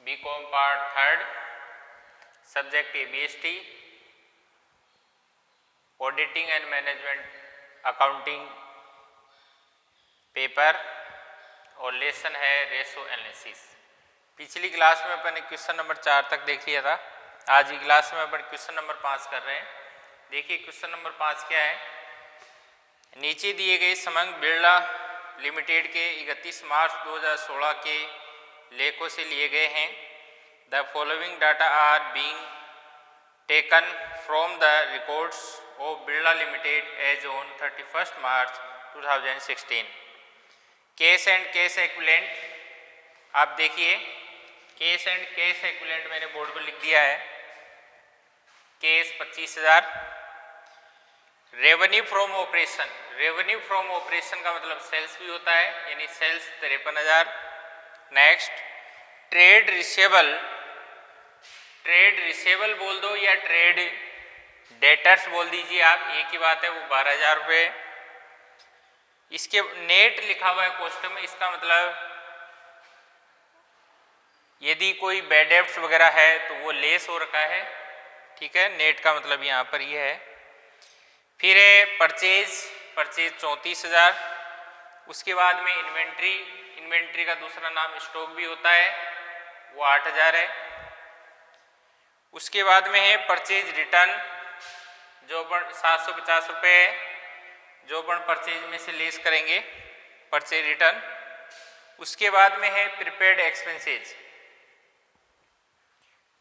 BCom part third, subject ABST, auditing and management accounting paper, और lesson है ratio analysis. पिछली class में अपन ने क्वेश्चन नंबर 4 तक देख लिया था। आज की क्लास में अपन क्वेश्चन नंबर 5 कर रहे हैं। देखिए क्वेश्चन नंबर 5 क्या है। नीचे दिए गए समग्र बिरला लिमिटेड के 31 मार्च 2016 के लेखों से लिए गए हैं। The following data are being taken from the records of Birla limited as on 31 March 2016। Cash and cash equivalent आप देखिए, कैश एंड कैश एक्विवेलेंट मैंने बोर्ड पर लिख दिया है। Cash 25,000, revenue from operation, revenue from operation का मतलब सेल्स भी होता है, यानी sales 53,000। Next trade receivable, trade receivable बोल दो या ट्रेड डेटर्स बोल दीजिए आप, एक ही बात है, वो 12,000 रुपये। इसके नेट लिखा हुआ है कॉस्ट में, इसका मतलब यदि कोई बैड डेब्ट्स वगैरह है तो वो लेस हो रखा है, ठीक है। नेट का मतलब यहाँ पर ये है। फिर है परचेज, परचेज 34,000। उसके बाद में इन्वेंट्री, इन्वेंट्री का दूसरा नाम स्टॉक भी होता है, वो 8,000 है। उसके बाद में है परचेज रिटर्न, जो अपन 750 रुपये है, जो अपन परचेज में से लेस करेंगे, परचेज रिटर्न। उसके बाद में है prepaid expenses,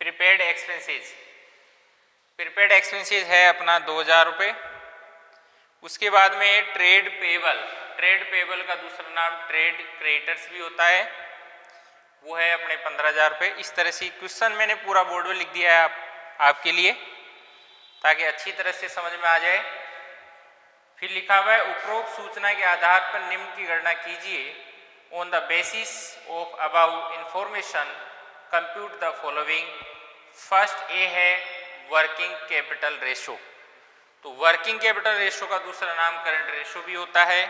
prepaid expenses, prepaid expenses है अपना 2,000 रुपये। उसके बाद में है ट्रेड पेबल, ट्रेड पेबल का दूसरा नाम ट्रेड क्रेडिटर्स भी होता है, वो है अपने 15,000 रुपये। इस तरह से क्वेश्चन मैंने पूरा बोर्ड में लिख दिया है आपके लिए, ताकि अच्छी तरह से समझ में आ जाए। फिर लिखा हुआ है उपरोक्त सूचना के आधार पर निम्न की गणना कीजिए। On the basis of above information compute the following. First A है वर्किंग कैपिटल रेशो, तो वर्किंग कैपिटल रेशो का दूसरा नाम करंट रेशो भी होता है।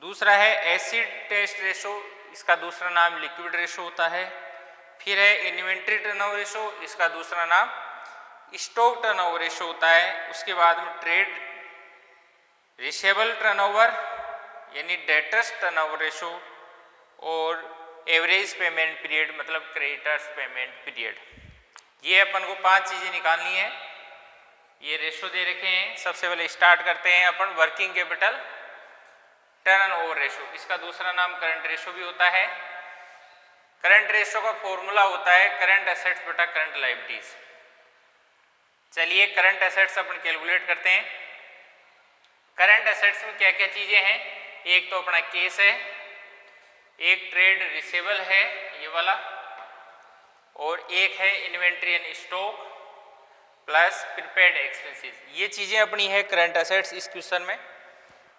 दूसरा है एसिड टेस्ट रेशो, इसका दूसरा नाम लिक्विड रेशो होता है। फिर है इन्वेंट्री टर्नओवर रेशो, इसका दूसरा नाम स्टॉक टर्नओवर रेशो होता है। उसके बाद में ट्रेड रिसेबल टर्नओवर यानी डेटर्स टर्नओवर रेशो, और एवरेज पेमेंट पीरियड मतलब क्रेडिटर्स पेमेंट पीरियड। ये अपन को 5 चीज़ें निकालनी है। ये रेशो दे रखे हैं। सबसे पहले स्टार्ट करते हैं अपन वर्किंग कैपिटल टर्नओवर रेशो, इसका दूसरा नाम करंट रेशो भी होता है। करंट रेशो का फॉर्मूला होता है करंट एसेट्स बटा करंट लायबिलिटीज। चलिए करंट एसेट्स अपन कैलकुलेट करते हैं। करंट एसेट्स में क्या क्या चीज़ें हैं, एक तो अपना केस है, एक ट्रेड रिसेबल है ये वाला, और एक है inventory and stock plus prepaid expenses. ये चीज़ें अपनी है करंट एसेट्स इस क्वेश्चन में।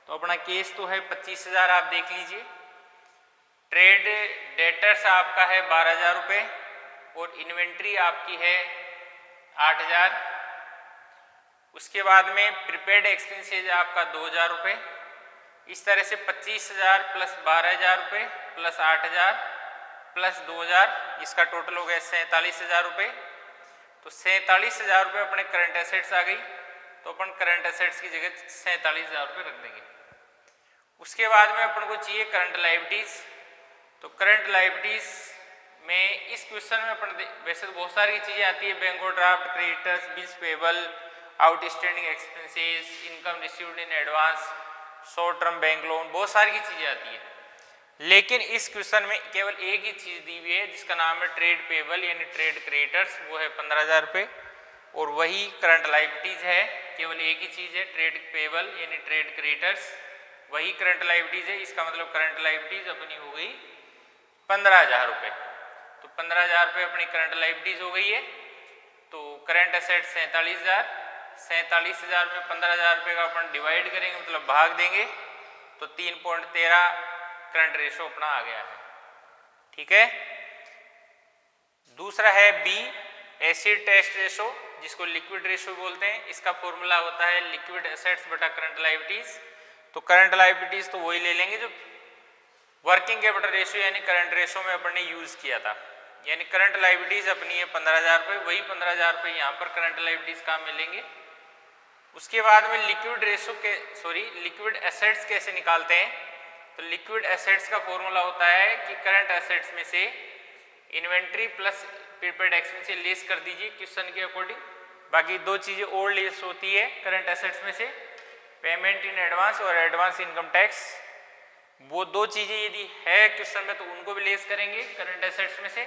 तो अपना केस तो है 25,000, आप देख लीजिए। ट्रेड डेटर्स आपका है 12,000 रुपये, और इन्वेंट्री आपकी है 8,000। उसके बाद में प्रीपेड एक्सपेंसेस आपका 2,000 रुपये। इस तरह से 25,000 प्लस 12,000 रुपये प्लस 8,000 प्लस 2,000, इसका टोटल हो गया 47,000 रुपये। तो 47,000 रुपये अपने करंट एसेट्स आ गई, तो अपन करंट एसेट्स की जगह 47,000 रुपये रख देंगे। उसके बाद में अपन को चाहिए करंट लायबिलिटीज। तो करंट लायबिलिटीज में इस क्वेश्चन में अपन वैसे तो बहुत सारी चीज़ें आती है, bank overdraft, creditors, bills payable, outstanding expenses, income received in advance, short term bank loan, बहुत सारी की चीज़ें आती है। लेकिन इस क्वेश्चन में केवल एक ही चीज़ दी हुई है जिसका नाम है ट्रेड पेबल यानी ट्रेड क्रेडिटर्स, वो है 15,000 रुपये, और वही करंट लायबिलिटीज है। केवल एक ही चीज़ है ट्रेड पेबल यानी ट्रेड क्रेडिटर्स, वही करंट लायबिलिटीज है। इसका मतलब करंट लायबिलिटीज अपनी हो गई 15,000 रुपये। तो 15,000 रुपये अपनी करंट लायबिलिटीज हो गई है। तो करंट एसेट 47,000, 47,000 में 15,000 रुपये का अपन डिवाइड करेंगे, मतलब भाग देंगे, तो 3.13 करंट रेशो अपना आ गया है, ठीक है। दूसरा है बी एसिड टेस्ट रेशो, जिसको लिक्विड रेशो बोलते हैं। इसका फॉर्मूला होता है लिक्विड एसेट्स बटा करंट लायबिलिटीज। तो करंट लायबिलिटीज तो वही ले लेंगे जो वर्किंग कैपिटल रेशो यानी करंट रेशो में अपन ने यूज किया था, यानी करंट लायबिलिटीज अपनी है 15,000 रुपये, वही 15,000 रुपये यहाँ पर करंट लायबिलिटीज काम मिलेंगे। उसके बाद में लिक्विड रेशो के लिक्विड एसेट्स कैसे निकालते हैं? तो लिक्विड एसेट्स का फॉर्मूला होता है कि करंट एसेट्स में से inventory plus prepaid expense less कर दीजिए क्वेश्चन के अकॉर्डिंग। बाकी दो चीज़ें और लेस होती है करंट एसेट्स में से, पेमेंट इन एडवांस और एडवांस इनकम टैक्स। वो दो चीज़ें यदि है क्वेश्चन में तो उनको भी लेस करेंगे करंट एसेट्स में से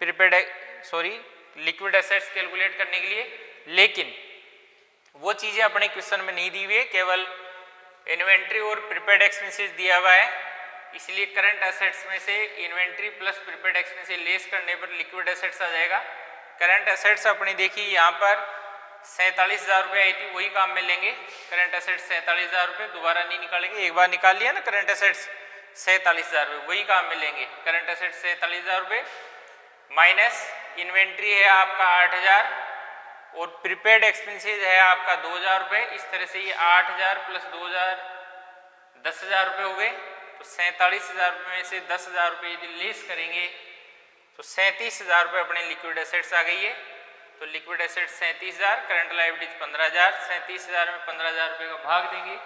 प्रीपेड लिक्विड एसेट्स कैलकुलेट करने के लिए। लेकिन वो चीज़ें अपने क्वेश्चन में नहीं दी हुई है, केवल इन्वेंट्री और प्रीपेड एक्सपेंसेस दिया हुआ है, इसलिए करंट एसेट्स में से inventory plus prepaid expenses less करने पर लिक्विड एसेट्स आ जाएगा। करंट एसेट्स अपनी देखिए यहाँ पर 47,000 रुपये आई थी, वही काम में लेंगे करंट एसेट्स 47,000 रुपये, दोबारा नहीं निकालेंगे, एक बार निकाल लिया ना करंट एसेट्स 47,000 रुपये, वही काम में लेंगे करंट एसेट्स 47,000 रुपये माइनस इन्वेंट्री है आपका 8,000 और प्रीपेड एक्सपेंसेस है आपका 2,000 रुपये। इस तरह से ये 8,000 प्लस 2,000 10,000 रुपये हो गए। तो 47,000 रुपये में से 10,000 रुपये यदि लेस करेंगे तो 37,000 रुपये अपने लिक्विड एसेट्स आ गई है। तो लिक्विड एसेट्स 37,000, करंट लायबिलिटीज 15,000, 37,000 में 15,000 रुपये का भाग देंगे,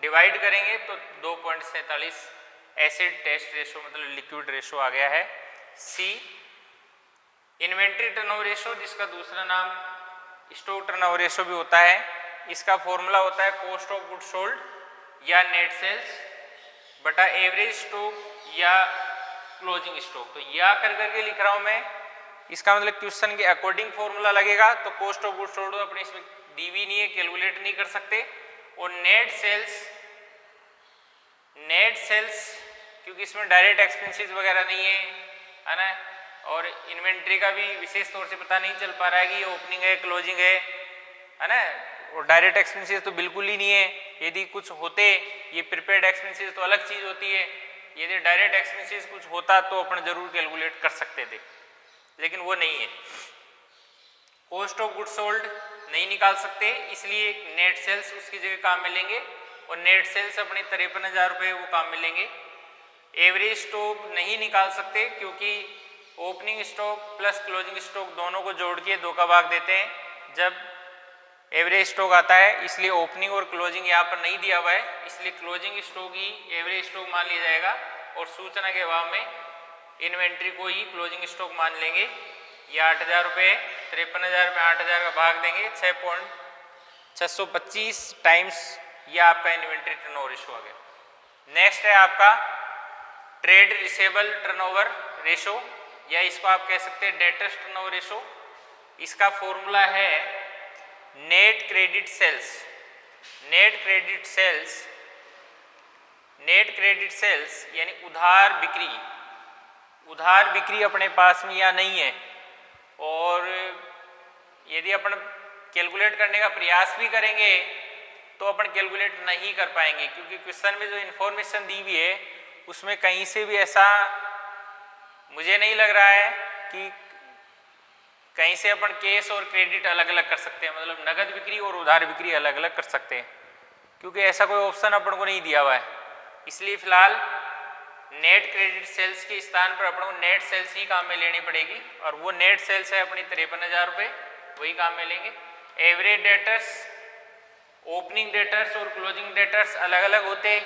डिवाइड करेंगे तो 2.47 एसिड टेस्ट रेशो मतलब लिक्विड रेशो आ गया है। सी इन्वेंट्री टर्नओवर रेशो, जिसका दूसरा नाम स्टॉक टर्नओवर रेशो भी होता है, इसका फॉर्मूला होता है कॉस्ट ऑफ गुड सोल्ड या नेट सेल्स बटा एवरेज स्टॉक या क्लोजिंग स्टॉक। तो या कर करके लिख रहा हूं मैं, इसका मतलब क्वेश्चन के अकॉर्डिंग फॉर्मूला लगेगा। तो कॉस्ट ऑफ गुड सोल्ड अपने इसमें दी भी नहीं है, कैलकुलेट नहीं कर सकते। और नेट सेल्स क्योंकि इसमें डायरेक्ट एक्सपेंसेस वगैरह नहीं है ना, और इन्वेंट्री का भी विशेष तौर से पता नहीं चल पा रहा है कि ये ओपनिंग है क्लोजिंग है ना, और डायरेक्ट एक्सपेंसेस तो बिल्कुल ही नहीं है। यदि कुछ होते, ये प्रीपेड एक्सपेंसेस तो अलग चीज़ होती है, यदि डायरेक्ट एक्सपेंसेस कुछ होता तो अपन जरूर कैलकुलेट कर सकते थे, लेकिन वो नहीं है। कॉस्ट ऑफ गुड सोल्ड नहीं निकाल सकते, इसलिए नेट सेल्स उसकी जगह काम में लेंगे और नेट सेल्स अपने 53,000 रुपये वो काम में लेंगे। एवरेज स्टॉक नहीं निकाल सकते क्योंकि opening stock plus closing stock दोनों को जोड़ के 2 का भाग देते हैं जब एवरेज स्टॉक आता है, इसलिए ओपनिंग और क्लोजिंग यहाँ पर नहीं दिया हुआ है, इसलिए क्लोजिंग स्टॉक ही एवरेज स्टॉक मान लिया जाएगा और सूचना के अभाव में इन्वेंट्री को ही क्लोजिंग स्टॉक मान लेंगे। ये 8,000 रुपये, 53,000 में 8,000 का भाग देंगे, 6.625 टाइम्स यह आपका इन्वेंट्री टर्नओवर रेशो आ गया। नेक्स्ट है आपका ट्रेड रिसेबल टर्नओवर रेशो, या इसको आप कह सकते हैं डेटर्स टर्नओवर रेशो। इसका फॉर्मूला है net credit sales. Net credit sales यानी उधार बिक्री। उधार बिक्री अपने पास में या नहीं है, और यदि अपन कैलकुलेट करने का प्रयास भी करेंगे तो अपन कैलकुलेट नहीं कर पाएंगे, क्योंकि क्वेश्चन में जो इन्फॉर्मेशन दी हुई है उसमें कहीं से भी ऐसा मुझे नहीं लग रहा है कि कहीं से अपन कैश और क्रेडिट अलग अलग कर सकते हैं, मतलब नगद बिक्री और उधार बिक्री अलग अलग कर सकते हैं, क्योंकि ऐसा कोई ऑप्शन अपन को नहीं दिया हुआ है। इसलिए फिलहाल नेट क्रेडिट सेल्स के स्थान पर अपन को नेट सेल्स ही काम में लेनी पड़ेगी, और वो नेट सेल्स है अपनी 53,000 रुपये, वही काम में लेंगे। एवरेज डेटर्स, ओपनिंग डेटर्स और क्लोजिंग डेटर्स अलग अलग होते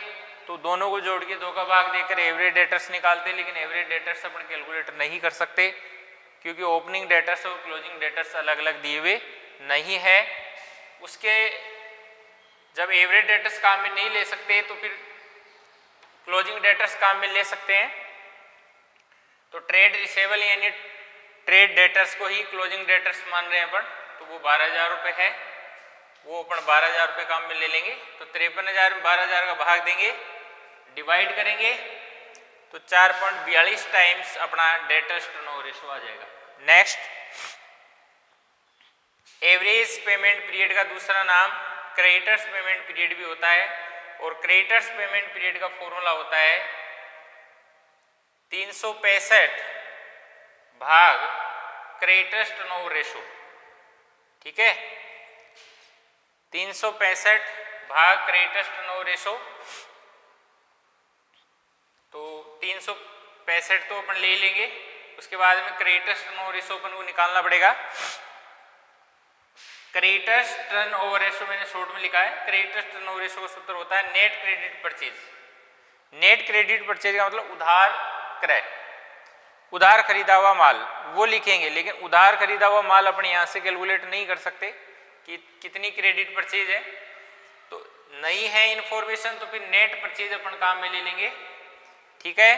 तो दोनों को जोड़ के 2 का भाग देकर एवरेज डेटर्स निकालते, लेकिन एवरेज डेटर्स अपन कैलकुलेट नहीं कर सकते क्योंकि ओपनिंग डेटर्स और क्लोजिंग डेटर्स अलग अलग दिए हुए नहीं है। उसके जब एवरेज डेटर्स काम में नहीं ले सकते तो फिर क्लोजिंग डेटर्स काम में ले सकते हैं। तो ट्रेड रिसेबल यानी ट्रेड डेटर्स को ही क्लोजिंग डेटर्स मान रहे हैं अपन, तो वो 12,000 रुपये है, वो अपन 12,000 रुपये काम में ले लेंगे। तो 53,000 में 12,000 का भाग देंगे, डिवाइड करेंगे तो 4.42 टाइम्स अपना डेटर्स टर्नओवर रेशो आ जाएगा। नेक्स्ट, एवरेज पेमेंट पीरियड का दूसरा नाम क्रेडिटर्स पेमेंट पीरियड भी होता है, और क्रेडिटर्स पेमेंट पीरियड का फॉर्मूला होता है 365 भाग क्रेडिटर्स टर्नओवर रेशो। ठीक है, 365 भाग क्रेडिटर्स टर्नओवर रेशो। तो 365 तो अपन ले लेंगे, उसके बाद में क्रेडिटर्स टर्नओवर रेशो अपन को निकालना पड़ेगा। क्रेडिटर्स टर्नओवर रेशो मैंने शॉर्ट में लिखा है। क्रेडिटर्स टर्नओवर रेशो का सूत्र होता है net credit purchase. Net credit purchase का मतलब उधार क्रय, उधार खरीदा हुआ माल वो लिखेंगे, लेकिन उधार खरीदा हुआ माल अपन यहाँ से कैलकुलेट नहीं कर सकते कि कितनी क्रेडिट परचेज है, तो नहीं है इन्फॉर्मेशन तो फिर नेट परचेज अपन काम में ले लेंगे। ठीक है,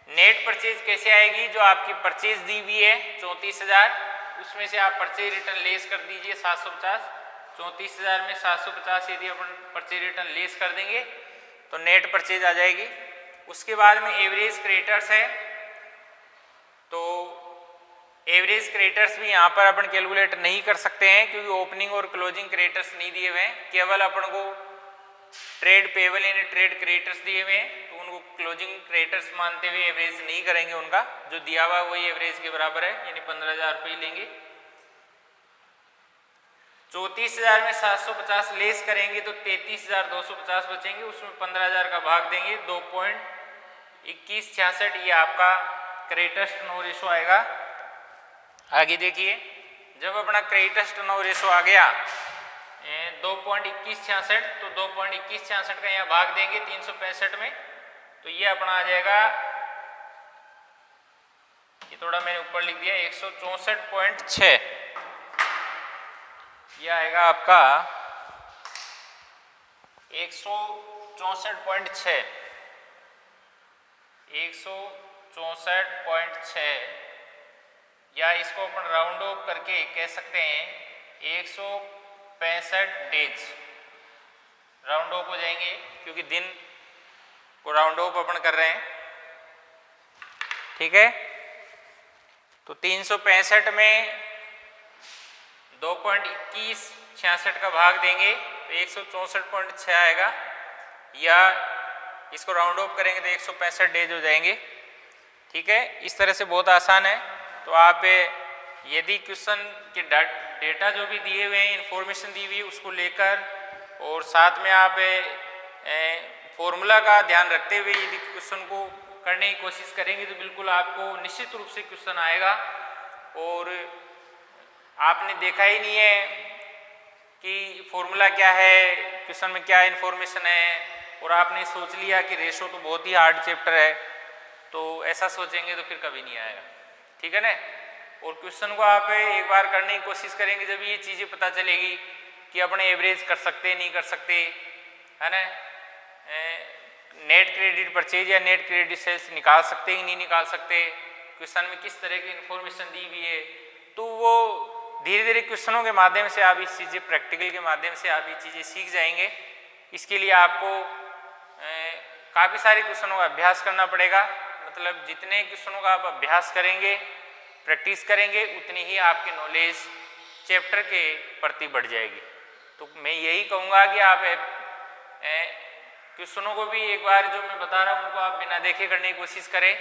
नेट परचेज कैसे आएगी? जो आपकी परचेज दी हुई है 34,000, उसमें से आप परचेज रिटर्न लेस कर दीजिए 750। 34,000 में 750 यदि अपन परचेज रिटर्न लेस कर देंगे तो नेट परचेज आ जाएगी। उसके बाद में एवरेज क्रेडिटर्स है, तो एवरेज क्रेडिटर्स भी यहाँ पर अपन कैलकुलेट नहीं कर सकते हैं क्योंकि ओपनिंग और क्लोजिंग क्रेडिटर्स नहीं दिए हुए हैं, केवल अपन को ट्रेड पेबल यानी ट्रेड क्रेडिटर्स दिए हुए हैं, तो उनको क्लोजिंग क्रेडिटर्स मानते हुए एवरेज नहीं करेंगे। उनका जो दिया हुआ वही एवरेज के बराबर है, यानी 15,000 रुपये लेंगे। 34,000 में 750 लेस करेंगे तो 33,250 बचेंगे, उसमें 15,000 का भाग देंगे 2.2166, ये आपका क्रेडिटर्स टर्नओवर रेशो आएगा। आगे देखिए, जब अपना क्रेडिटर्स टर्नओवर रेशो आ गया 2.2166, तो 2.2166 का यहाँ भाग देंगे 365 में, तो ये अपना आ जाएगा, ये थोड़ा मैंने ऊपर लिख दिया 164.6, ये आएगा आपका 164.6, 164.6, या इसको अपन राउंड ऑफ करके कह सकते हैं 165 डेज राउंड ऑफ हो जाएंगे, क्योंकि दिन को राउंड ऑफ अपन कर रहे हैं। ठीक है, तो 365 में 2.2166 का भाग देंगे तो 164.6 आएगा, या इसको राउंड ऑफ करेंगे तो 165 डेज हो जाएंगे। ठीक है, इस तरह से बहुत आसान है। तो आप यदि क्वेश्चन के डेटा जो भी दिए हुए हैं, इंफॉर्मेशन दी हुई है, उसको लेकर और साथ में आप फॉर्मूला का ध्यान रखते हुए यदि क्वेश्चन को करने की कोशिश करेंगे तो बिल्कुल आपको निश्चित रूप से क्वेश्चन आएगा। और आपने देखा ही नहीं है कि फॉर्मूला क्या है, क्वेश्चन में क्या इंफॉर्मेशन है, और आपने सोच लिया कि रेशो तो बहुत ही हार्ड चैप्टर है, तो ऐसा सोचेंगे तो फिर कभी नहीं आएगा। ठीक है ना। और क्वेश्चन को आप एक बार करने की कोशिश करेंगे, जब ये चीज़ें पता चलेगी कि अपने एवरेज कर सकते नहीं कर सकते, है ना, नेट क्रेडिट परचेज या नेट क्रेडिट सेल्स निकाल सकते कि नहीं निकाल सकते, क्वेश्चन में किस तरह की इंफॉर्मेशन दी हुई है, तो वो धीरे धीरे क्वेश्चनों के माध्यम से आप इस चीज़ें, प्रैक्टिकल के माध्यम से आप ये चीज़ें सीख जाएंगे। इसके लिए आपको काफ़ी सारे क्वेश्चनों का अभ्यास करना पड़ेगा। मतलब जितने क्वेश्चनों का आप अभ्यास करेंगे, प्रैक्टिस करेंगे, उतनी ही आपकी नॉलेज चैप्टर के प्रति बढ़ जाएगी। तो मैं यही कहूँगा कि आप क्वेश्चनों को भी एक बार जो मैं बता रहा हूँ उनको आप बिना देखे करने की कोशिश करें,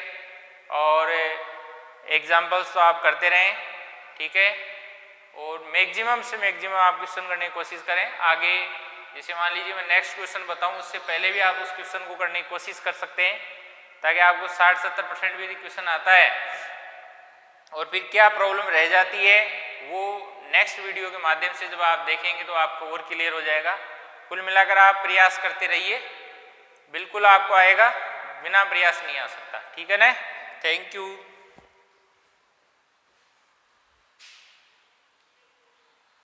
और एग्जाम्पल्स तो आप करते रहें। ठीक है, और मैक्सिमम से मैक्सिमम आप क्वेश्चन करने की कोशिश करें। आगे जैसे मान लीजिए मैं नेक्स्ट क्वेश्चन बताऊं, उससे पहले भी आप उस क्वेश्चन को करने की कोशिश कर सकते हैं, ताकि आपको 60-70% भी क्वेश्चन आता है। और फिर क्या प्रॉब्लम रह जाती है वो नेक्स्ट वीडियो के माध्यम से जब आप देखेंगे तो आपको और क्लियर हो जाएगा। कुल मिलाकर आप प्रयास करते रहिए, बिल्कुल आपको आएगा, बिना प्रयास नहीं आ सकता। ठीक है ना। Thank you.